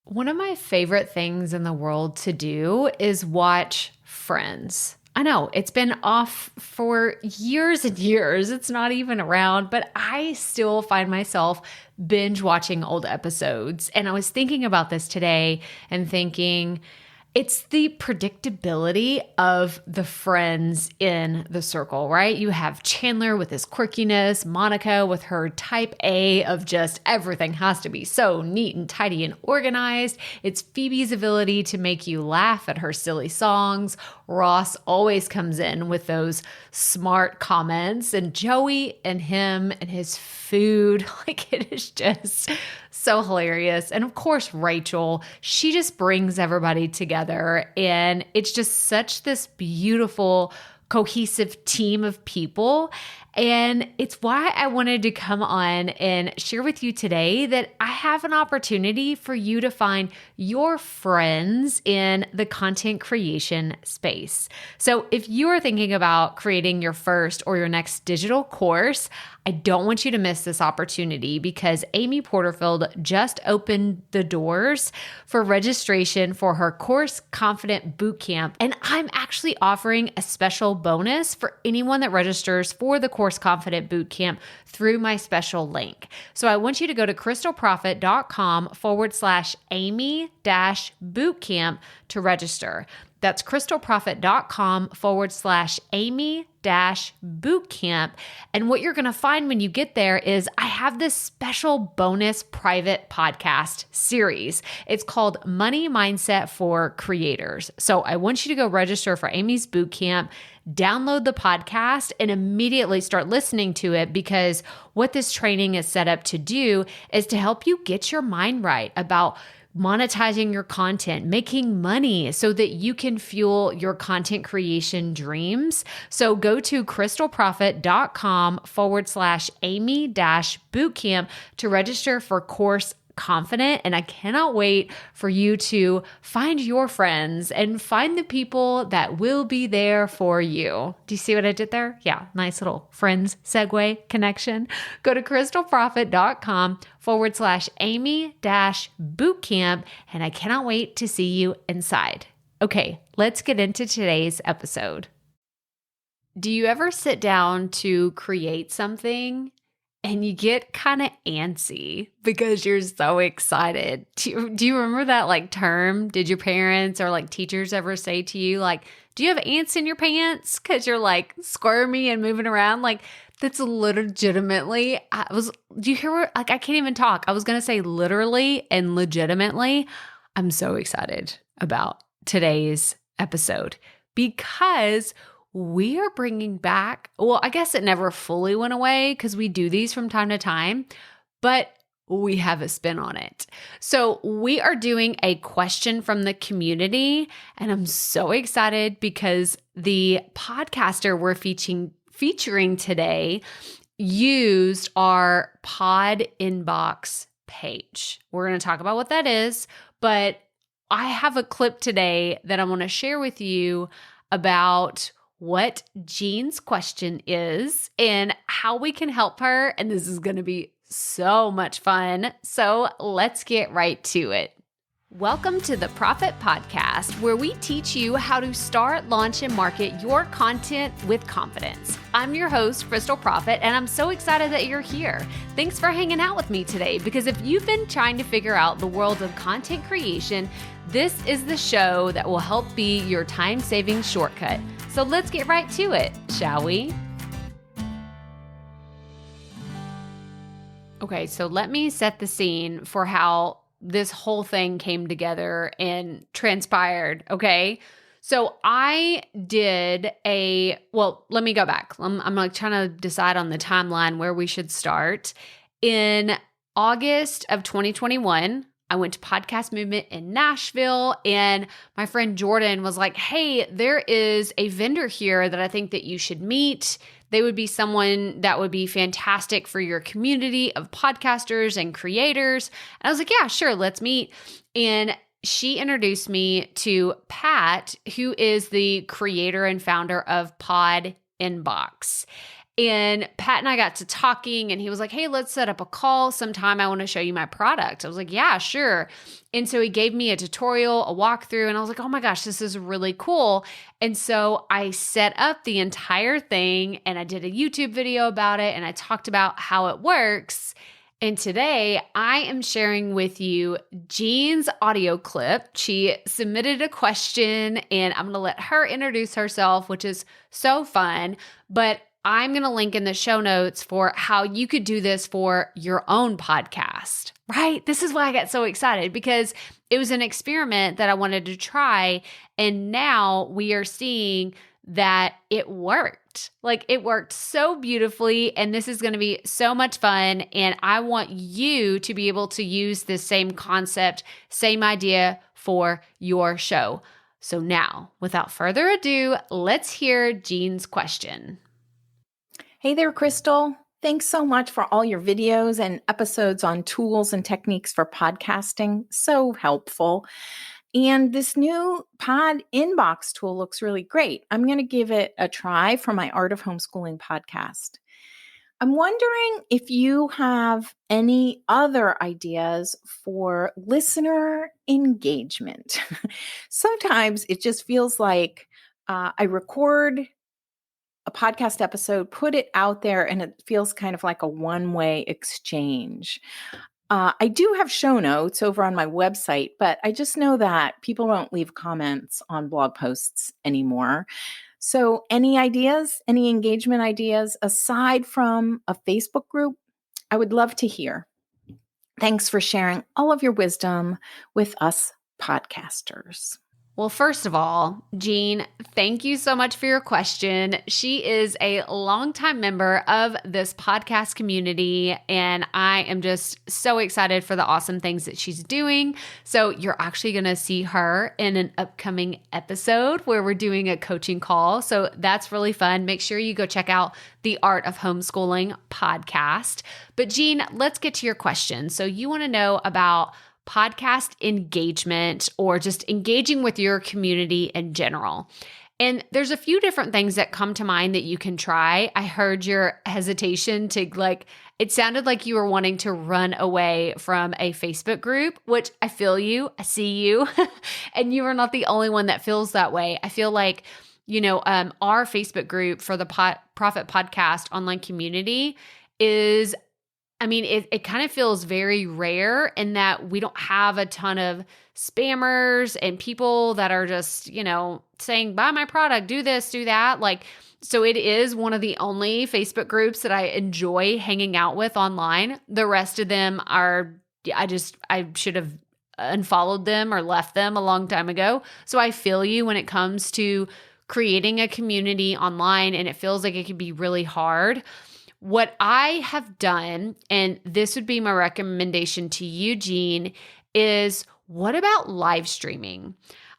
One of my favorite things in the world to do is watch Friends. I know it's been off for years and years. It's not even around, but I still find myself binge watching old episodes. And I was thinking about this today and thinking, it's the predictability of the friends in the circle, right? You have Chandler with his quirkiness, Monica with her type A of just everything has to be so neat and tidy and organized. It's Phoebe's ability to make you laugh at her silly songs. Ross always comes in with those smart comments, and Joey and him and his food, like it is just so hilarious. And of course, Rachel, she just brings everybody together, and it's just such this beautiful, cohesive team of people. And it's why I wanted to come on and share with you today that I have an opportunity for you to find your friends in the content creation space. So if you are thinking about creating your first or your next digital course, I don't want you to miss this opportunity because Amy Porterfield just opened the doors for registration for her Course Confident Bootcamp. And I'm actually offering a special bonus for anyone that registers for the Course Confident Bootcamp through my special link. So I want you to go to crystalprofit.com/Amy-bootcamp to register. That's crystalprofit.com/Amy-bootcamp. And what you're going to find when you get there is I have this special bonus private podcast series. It's called Money Mindset for Creators. So I want you to go register for Amy's bootcamp, download the podcast, and immediately start listening to it, because what this training is set up to do is to help you get your mind right about monetizing your content, making money so that you can fuel your content creation dreams. So go to crystalprofit.com/Amy-bootcamp to register for Course Confident. And I cannot wait for you to find your friends and find the people that will be there for you. Do you see what I did there? Yeah, nice little friends segue connection. Go to crystalprofit.com/Amy-bootcamp. And I cannot wait to see you inside. Okay, let's get into today's episode. Do you ever sit down to create something and you get kind of antsy because you're so excited? Do you remember that term? Did your parents or teachers ever say to you, do you have ants in your pants? Because you're squirmy and moving around? That's legitimately, do you hear where, I can't even talk. I was going to say literally and legitimately. I'm so excited about today's episode because we are bringing back, well, I guess it never fully went away because we do these from time to time, but we have a spin on it. So we are doing a question from the community, and I'm so excited because the podcaster we're featuring today used our pod inbox page. We're going to talk about what that is, but I have a clip today that I want to share with you about what Jean's question is and how we can help her. And this is going to be so much fun. So let's get right to it. Welcome to the Proffitt Podcast, where we teach you how to start, launch, and market your content with confidence. I'm your host, Crystal Proffitt, and I'm so excited that you're here. Thanks for hanging out with me today, because if you've been trying to figure out the world of content creation, this is the show that will help be your time-saving shortcut. So let's get right to it, shall we? Okay, so let me set the scene for how this whole thing came together and transpired, okay? So I did let me go back. I'm trying to decide on the timeline where we should start. In August of 2021, I went to Podcast Movement in Nashville, and my friend Jordan was like, hey, there is a vendor here that I think that you should meet. They would be someone that would be fantastic for your community of podcasters and creators. And I was like, yeah, sure, let's meet. And she introduced me to Pat, who is the creator and founder of Pod Inbox. And Pat and I got to talking and he was like, hey, let's set up a call sometime. I want to show you my product. I was like, yeah, sure. And so he gave me a tutorial, a walkthrough, and I was like, oh my gosh, this is really cool. And so I set up the entire thing and I did a YouTube video about it and I talked about how it works. And today I am sharing with you Jean's audio clip. She submitted a question and I'm going to let her introduce herself, which is so fun. But I'm going to link in the show notes for how you could do this for your own podcast, right? This is why I got so excited because it was an experiment that I wanted to try. And now we are seeing that it worked. Like it worked so beautifully. And this is going to be so much fun. And I want you to be able to use this same concept, same idea for your show. So now, without further ado, let's hear Jean's question. Hey there, Crystal. Thanks so much for all your videos and episodes on tools and techniques for podcasting. So helpful. And this new pod inbox tool looks really great. I'm going to give it a try for my Art of Homeschooling podcast. I'm wondering if you have any other ideas for listener engagement. Sometimes it just feels like I record a podcast episode, put it out there, and it feels kind of like a one-way exchange. I do have show notes over on my website, but I just know that people don't leave comments on blog posts anymore. So any ideas, any engagement ideas aside from a Facebook group, I would love to hear. Thanks for sharing all of your wisdom with us podcasters. Well, first of all, Jean, thank you so much for your question. She is a longtime member of this podcast community, and I am just so excited for the awesome things that she's doing. So you're actually going to see her in an upcoming episode where we're doing a coaching call. So that's really fun. Make sure you go check out the Art of Homeschooling podcast. But Jean, let's get to your question. So you want to know about podcast engagement or just engaging with your community in general. And there's a few different things that come to mind that you can try. I heard your hesitation to it sounded like you were wanting to run away from a Facebook group, which I feel you, I see you, and you are not the only one that feels that way. I feel like, our Facebook group for the Proffitt Podcast online community is it kind of feels very rare in that we don't have a ton of spammers and people that are just, saying, buy my product, do this, do that. So it is one of the only Facebook groups that I enjoy hanging out with online. The rest of them are, I should have unfollowed them or left them a long time ago. So I feel you when it comes to creating a community online, and it feels like it can be really hard. What I have done, and this would be my recommendation to you, Jean, is what about live streaming?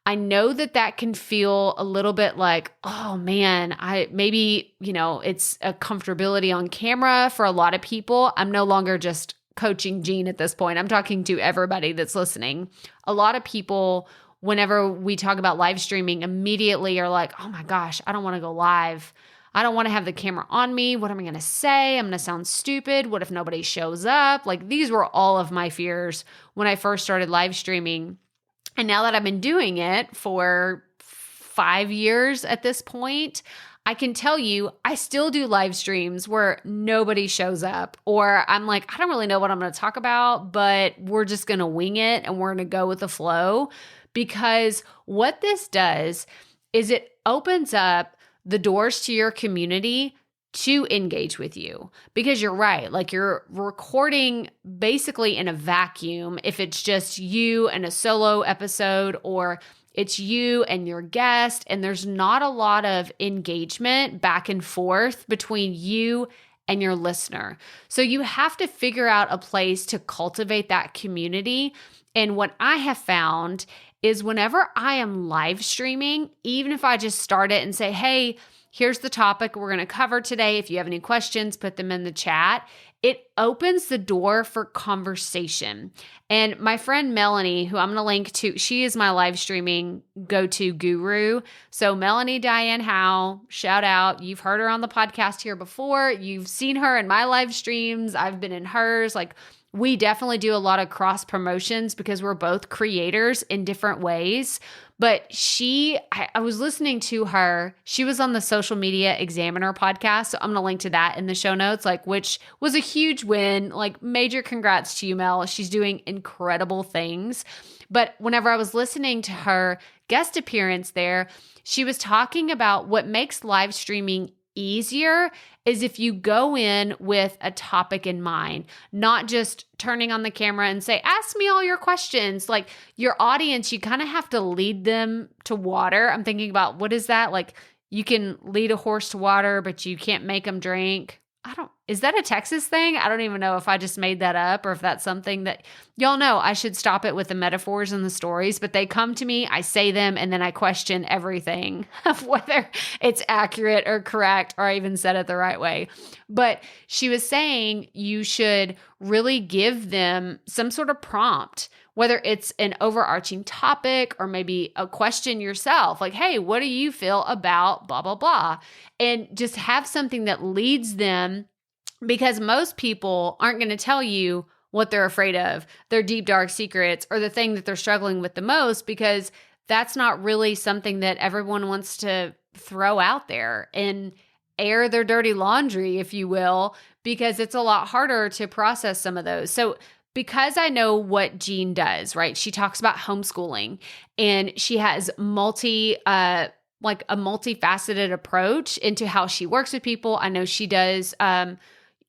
I know that can feel a little bit like, oh man, it's a comfortability on camera for a lot of people. I'm no longer just coaching Jean at this point. I'm talking to everybody that's listening. A lot of people, whenever we talk about live streaming, immediately are like, oh my gosh, I don't want to go live. I don't want to have the camera on me. What am I going to say? I'm going to sound stupid. What if nobody shows up? These were all of my fears when I first started live streaming. And now that I've been doing it for 5 years at this point, I can tell you, I still do live streams where nobody shows up, or I'm like, I don't really know what I'm going to talk about, but we're just going to wing it and we're going to go with the flow. Because what this does is it opens up the doors to your community to engage with you. Because you're right, you're recording basically in a vacuum if it's just you and a solo episode, or it's you and your guest, and there's not a lot of engagement back and forth between you and your listener. So you have to figure out a place to cultivate that community. And what I have found is whenever I am live streaming, even if I just start it and say, hey, here's the topic we're going to cover today. If you have any questions, put them in the chat. It opens the door for conversation. And my friend Melanie, who I'm going to link to, she is my live streaming go-to guru. So Melanie Diane Howe, shout out. You've heard her on the podcast here before. You've seen her in my live streams. I've been in hers. Like, we definitely do a lot of cross promotions because we're both creators in different ways. But I was listening to her. She was on the Social Media Examiner podcast. So I'm going to link to that in the show notes, which was a huge win. Major congrats to you, Mel. She's doing incredible things. But whenever I was listening to her guest appearance there, she was talking about what makes live streaming easier is if you go in with a topic in mind, not just turning on the camera and say, ask me all your questions. Like, your audience, you kind of have to lead them to water. I'm thinking about, what is that? Like, you can lead a horse to water, but you can't make them drink. Is that a Texas thing? I don't even know if I just made that up or if that's something that y'all know. I should stop it with the metaphors and the stories, but they come to me, I say them, and then I question everything of whether it's accurate or correct, or I even said it the right way. But she was saying you should really give them some sort of prompt, whether it's an overarching topic or maybe a question yourself, like, hey, what do you feel about blah, blah, blah? And just have something that leads them, because most people aren't going to tell you what they're afraid of, their deep, dark secrets, or the thing that they're struggling with the most, because that's not really something that everyone wants to throw out there and air their dirty laundry, if you will, because it's a lot harder to process some of those. So because I know what Jean does, right? She talks about homeschooling, and she has a multifaceted approach into how she works with people. I know she does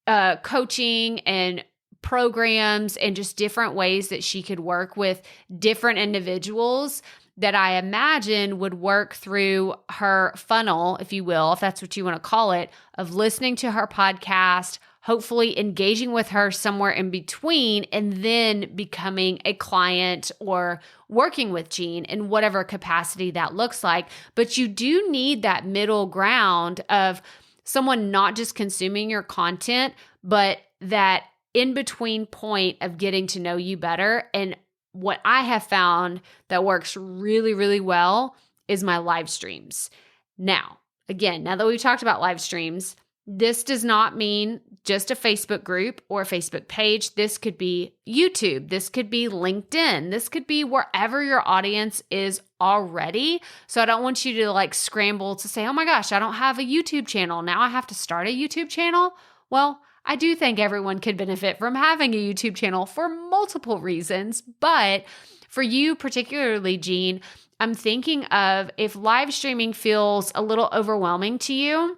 coaching and programs and just different ways that she could work with different individuals that I imagine would work through her funnel, if you will, if that's what you want to call it, of listening to her podcast, hopefully engaging with her somewhere in between, and then becoming a client or working with Jean in whatever capacity that looks like. But you do need that middle ground of someone not just consuming your content, but that in between point of getting to know you better. And what I have found that works really, really well is my live streams. Now, again, now that we've talked about live streams, this does not mean just a Facebook group or a Facebook page. This could be YouTube. This could be LinkedIn. This could be wherever your audience is already. So I don't want you to scramble to say, oh my gosh, I don't have a YouTube channel. Now I have to start a YouTube channel. Well, I do think everyone could benefit from having a YouTube channel for multiple reasons. But for you particularly, Jean, I'm thinking of, if live streaming feels a little overwhelming to you,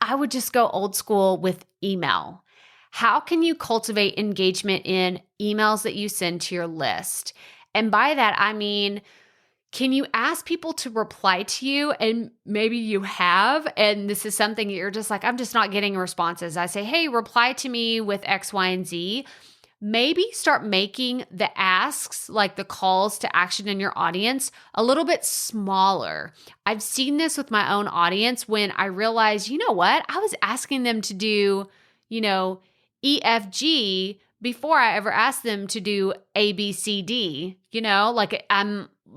I would just go old school with email. How can you cultivate engagement in emails that you send to your list? And by that, I mean, can you ask people to reply to you? And maybe you have, and this is something you're just like, I'm just not getting responses. I say, hey, reply to me with X, Y, and Z. Maybe start making the asks, like the calls to action in your audience, a little bit smaller. I've seen this with my own audience when I realized, you know what? I was asking them to do, EFG before I ever asked them to do ABCD.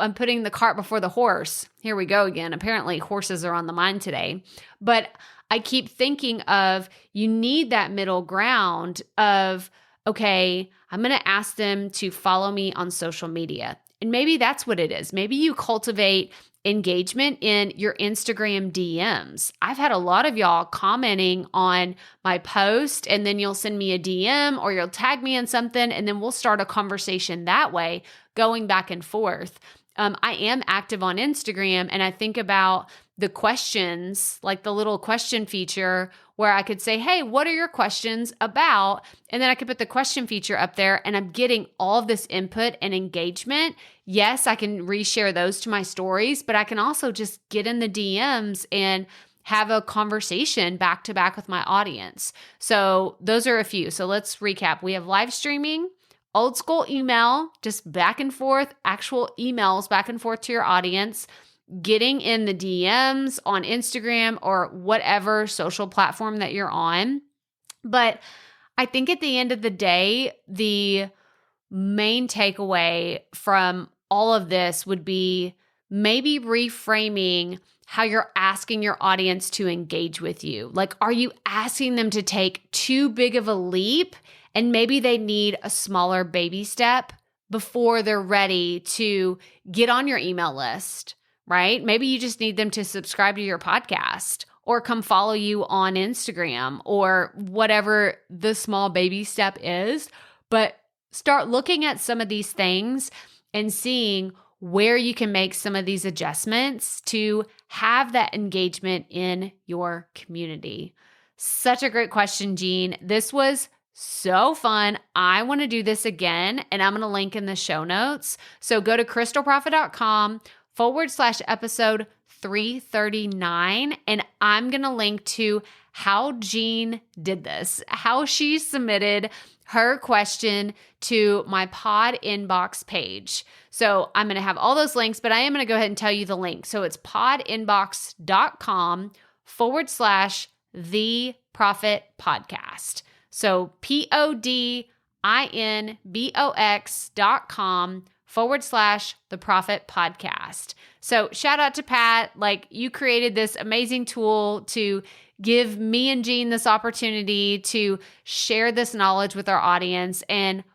I'm putting the cart before the horse. Here we go again. Apparently horses are on the mind today. But I keep thinking of, you need that middle ground of, okay, I'm going to ask them to follow me on social media. And maybe that's what it is. Maybe you cultivate engagement in your Instagram DMs. I've had a lot of y'all commenting on my post, and then you'll send me a DM or you'll tag me in something, and then we'll start a conversation that way, going back and forth. I am active on Instagram, and I think about the questions, like the little question feature where I could say, hey, what are your questions about? And then I could put the question feature up there, and I'm getting all of this input and engagement. Yes, I can reshare those to my stories, but I can also just get in the DMs and have a conversation back to back with my audience. So those are a few. So let's recap. We have live streaming, old school email, just back and forth, actual emails back and forth to your audience, getting in the DMs on Instagram or whatever social platform that you're on. But I think at the end of the day, the main takeaway from all of this would be maybe reframing how you're asking your audience to engage with you. Like, are you asking them to take too big of a leap and maybe they need a smaller baby step before they're ready to get on your email list, right? Maybe you just need them to subscribe to your podcast or come follow you on Instagram or whatever the small baby step is. But start looking at some of these things and seeing where you can make some of these adjustments to have that engagement in your community. Such a great question, Jean. This was so fun. I want to do this again, and I'm going to link in the show notes. So go to crystalproffitt.com/episode 339, and I'm going to link to how Jean did this, how she submitted her question to my pod inbox page. So I'm going to have all those links, but I am going to go ahead and tell you the link. So it's podinbox.com/the Proffitt Podcast. So podinbox.com/the Proffitt Podcast. So shout out to Pat. Like, you created this amazing tool to give me and Jean this opportunity to share this knowledge with our audience. And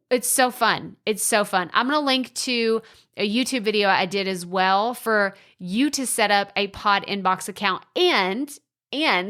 it's so fun. It's so fun. I'm going to link to a YouTube video I did as well for you to set up a Pod Inbox account. And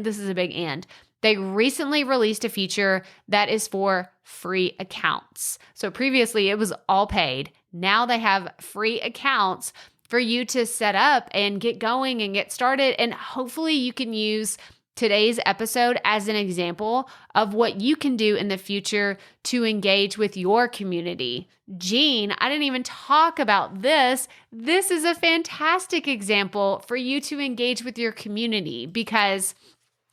this is a big and, they recently released a feature that is for free accounts. So previously it was all paid. Now they have free accounts for you to set up and get going and get started. And hopefully you can use today's episode as an example of what you can do in the future to engage with your community. Jean, I didn't even talk about this. This is a fantastic example for you to engage with your community, because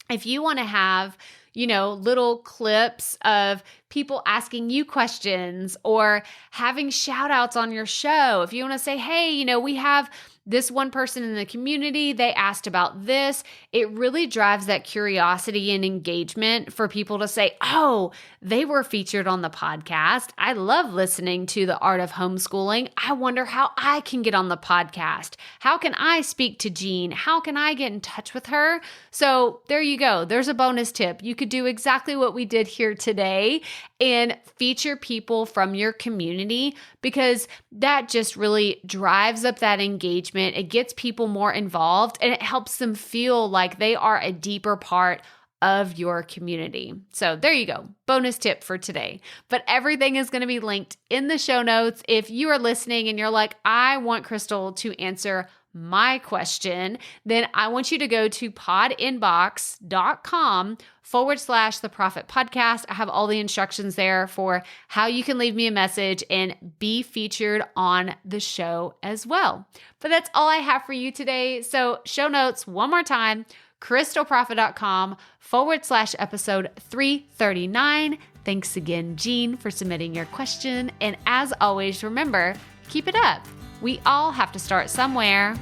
if you want to have, little clips of people asking you questions or having shout outs on your show, if you want to say, hey, we have this one person in the community, they asked about this, it really drives that curiosity and engagement for people to say, oh, they were featured on the podcast. I love listening to The Art of Homeschooling. I wonder how I can get on the podcast. How can I speak to Jean? How can I get in touch with her? So there you go. There's a bonus tip. You could do exactly what we did here today and feature people from your community, because that just really drives up that engagement. It gets people more involved and it helps them feel like they are a deeper part of your community. So there you go. Bonus tip for today. But everything is going to be linked in the show notes. If you are listening and you're like, I want Crystal to answer my question, then I want you to go to podinbox.com/the Proffitt Podcast. I have all the instructions there for how you can leave me a message and be featured on the show as well. But that's all I have for you today. So show notes one more time, crystalproffitt.com/episode 339. Thanks again, Jean, for submitting your question. And as always, remember, keep it up. We all have to start somewhere.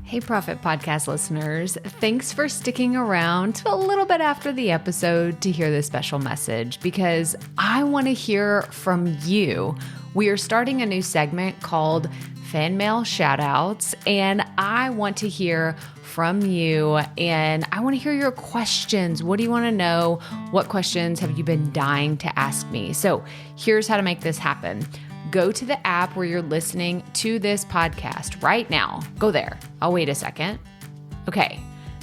Hey, Proffitt Podcast listeners. Thanks for sticking around to a little bit after the episode to hear this special message, because I want to hear from you. We are starting a new segment called Fan Mail Shoutouts, and I want to hear from you, and I want to hear your questions. What do you want to know? What questions have you been dying to ask me? So here's how to make this happen. Go to the app where you're listening to this podcast right now. Go there. I'll wait a second. Okay.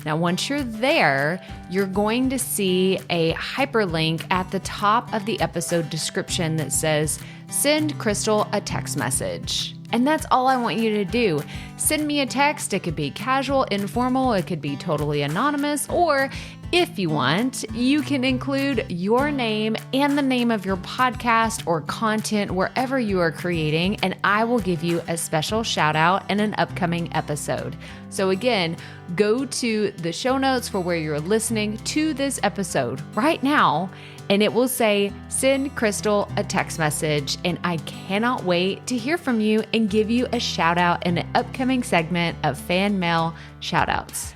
Now, once you're there, you're going to see a hyperlink at the top of the episode description that says, send Crystal a text message. And that's all I want you to do. Send me a text. It could be casual, informal. It could be totally anonymous, or If you want, you can include your name and the name of your podcast or content wherever you are creating, and I will give you a special shout out in an upcoming episode. So again, go to the show notes for where you're listening to this episode right now, and it will say, send Crystal a text message, and I cannot wait to hear from you and give you a shout out in an upcoming segment of Fan Mail Shoutouts.